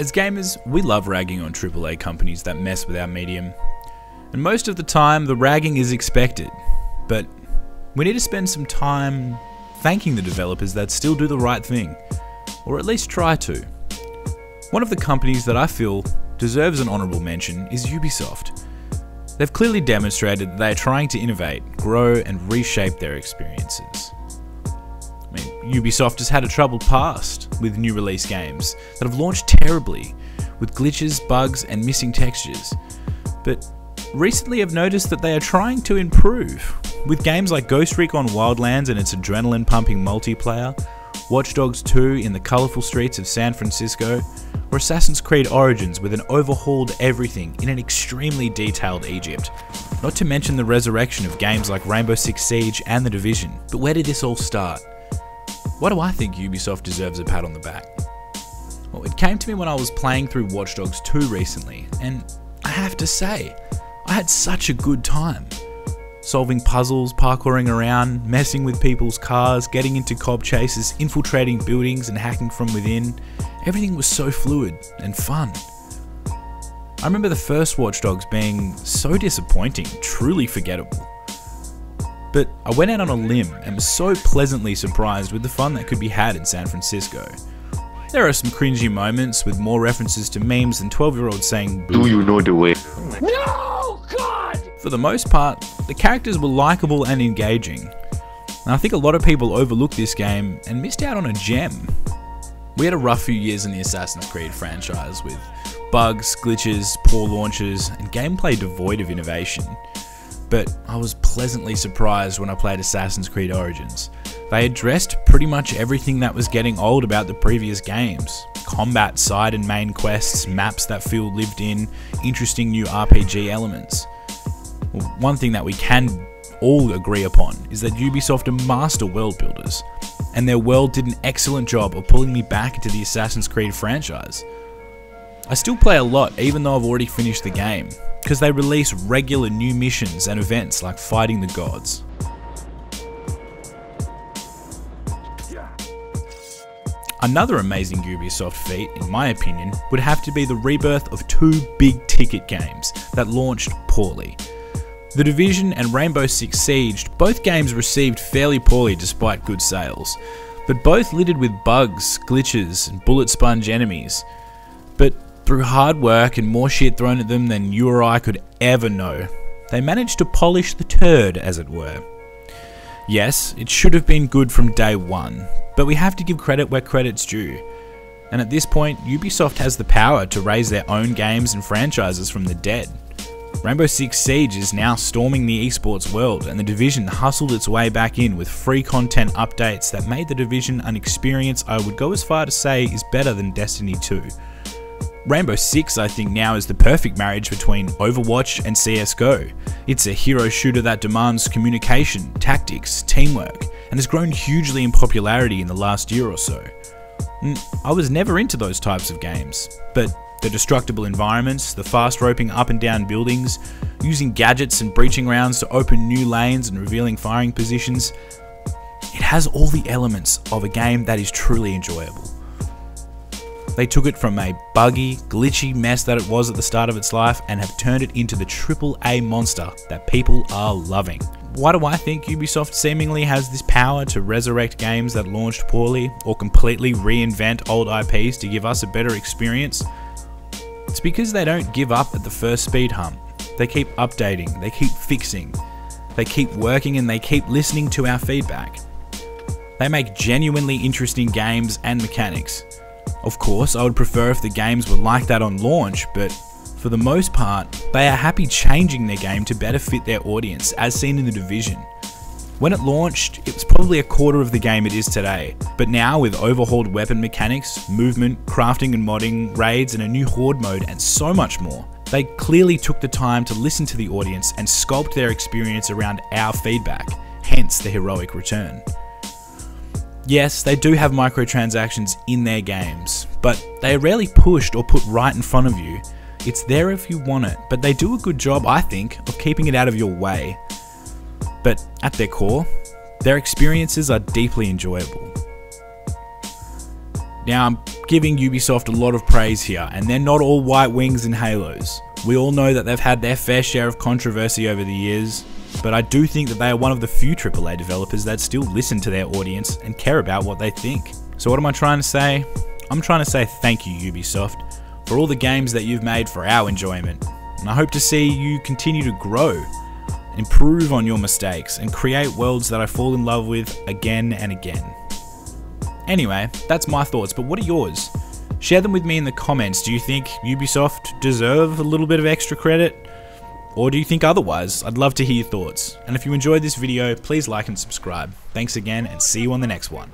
As gamers, we love ragging on AAA companies that mess with our medium. And most of the time, the ragging is expected. But we need to spend some time thanking the developers that still do the right thing. Or at least try to. One of the companies that I feel deserves an honourable mention is Ubisoft. They've clearly demonstrated that they are trying to innovate, grow and reshape their experiences. Ubisoft has had a troubled past with new release games that have launched terribly, with glitches, bugs and missing textures. But recently I've noticed that they are trying to improve, with games like Ghost Recon Wildlands and its adrenaline-pumping multiplayer, Watch Dogs 2 in the colourful streets of San Francisco, or Assassin's Creed Origins with an overhauled everything in an extremely detailed Egypt. Not to mention the resurrection of games like Rainbow Six Siege and The Division. But where did this all start? Why do I think Ubisoft deserves a pat on the back? Well, it came to me when I was playing through Watch Dogs 2 recently, and I have to say, I had such a good time. Solving puzzles, parkouring around, messing with people's cars, getting into cob chases, infiltrating buildings and hacking from within. Everything was so fluid and fun. I remember the first Watch Dogs being so disappointing, truly forgettable. But I went out on a limb and was so pleasantly surprised with the fun that could be had in San Francisco. There are some cringy moments with more references to memes than 12-year-olds saying, "Do you know the way?" No, God! For the most part, the characters were likeable and engaging. And I think a lot of people overlooked this game and missed out on a gem. We had a rough few years in the Assassin's Creed franchise with bugs, glitches, poor launches, and gameplay devoid of innovation. But I was pleasantly surprised when I played Assassin's Creed Origins. They addressed pretty much everything that was getting old about the previous games. Combat, side and main quests, maps that feel lived in, interesting new RPG elements. Well, one thing that we can all agree upon is that Ubisoft are master world builders, and their world did an excellent job of pulling me back into the Assassin's Creed franchise. I still play a lot even though I've already finished the game, because they release regular new missions and events like fighting the gods. Another amazing Ubisoft feat, in my opinion, would have to be the rebirth of two big ticket games that launched poorly. The Division and Rainbow Six Siege, both games received fairly poorly despite good sales, but both littered with bugs, glitches and bullet sponge enemies. But through hard work and more shit thrown at them than you or I could ever know, they managed to polish the turd, as it were. Yes, it should have been good from day one, but we have to give credit where credit's due. And at this point, Ubisoft has the power to raise their own games and franchises from the dead. Rainbow Six Siege is now storming the esports world, and The Division hustled its way back in with free content updates that made The Division an experience I would go as far to say is better than Destiny 2. Rainbow Six, I think, now is the perfect marriage between Overwatch and CSGO. It's a hero shooter that demands communication, tactics, teamwork, and has grown hugely in popularity in the last year or so. I was never into those types of games, but the destructible environments, the fast roping up and down buildings, using gadgets and breaching rounds to open new lanes and revealing firing positions, it has all the elements of a game that is truly enjoyable. They took it from a buggy, glitchy mess that it was at the start of its life and have turned it into the AAA monster that people are loving. Why do I think Ubisoft seemingly has this power to resurrect games that launched poorly or completely reinvent old IPs to give us a better experience? It's because they don't give up at the first speed hump. They keep updating, they keep fixing, they keep working and they keep listening to our feedback. They make genuinely interesting games and mechanics. Of course, I would prefer if the games were like that on launch, but for the most part, they are happy changing their game to better fit their audience, as seen in The Division. When it launched, it was probably a quarter of the game it is today, but now with overhauled weapon mechanics, movement, crafting and modding, raids and a new horde mode and so much more, they clearly took the time to listen to the audience and sculpt their experience around our feedback, hence the heroic return. Yes, they do have microtransactions in their games, but they are rarely pushed or put right in front of you. It's there if you want it, but they do a good job, I think, of keeping it out of your way. But at their core, their experiences are deeply enjoyable. Now, I'm giving Ubisoft a lot of praise here, and they're not all white wings and halos. We all know that they've had their fair share of controversy over the years, but I do think that they are one of the few AAA developers that still listen to their audience and care about what they think. So what am I trying to say? I'm trying to say thank you, Ubisoft, for all the games that you've made for our enjoyment, and I hope to see you continue to grow, improve on your mistakes, and create worlds that I fall in love with again and again. Anyway, that's my thoughts, but what are yours? Share them with me in the comments. Do you think Ubisoft deserve a little bit of extra credit? Or do you think otherwise? I'd love to hear your thoughts. And if you enjoyed this video, please like and subscribe. Thanks again, and see you on the next one.